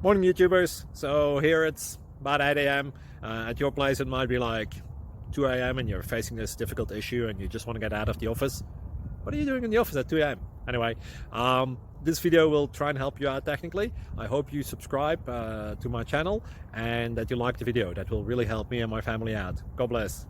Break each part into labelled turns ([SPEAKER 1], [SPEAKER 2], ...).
[SPEAKER 1] Morning YouTubers. So here it's about 8 a.m. At your place it might be like 2 a.m. and you're facing this difficult issue and you just want to get out of the office. What are you doing in the office at 2 a.m.? Anyway, this video will try and help you out technically. I hope you subscribe to my channel and that you like the video. That will really help me and my family out. God bless.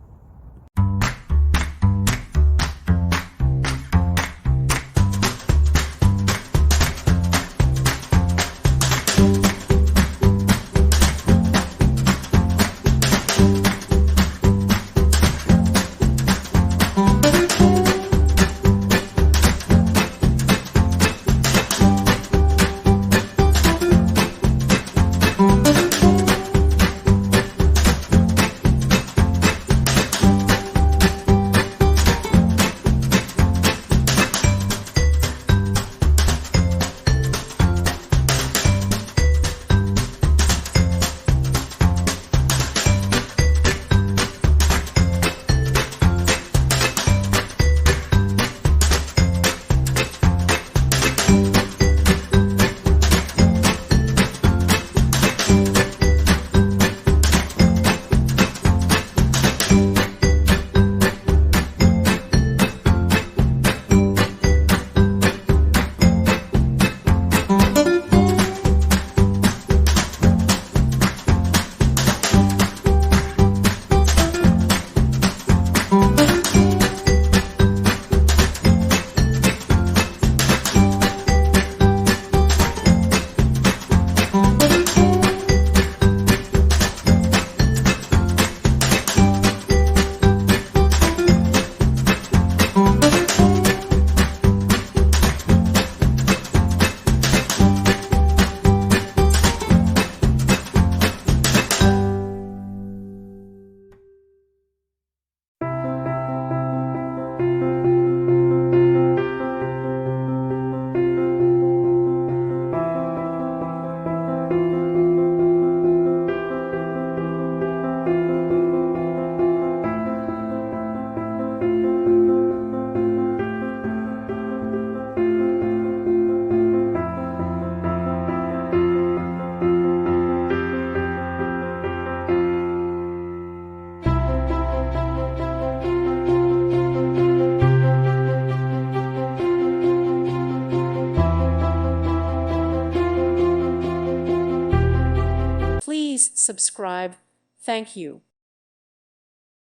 [SPEAKER 2] Please subscribe. Thank you.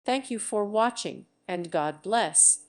[SPEAKER 2] Thank you for watching, and God bless.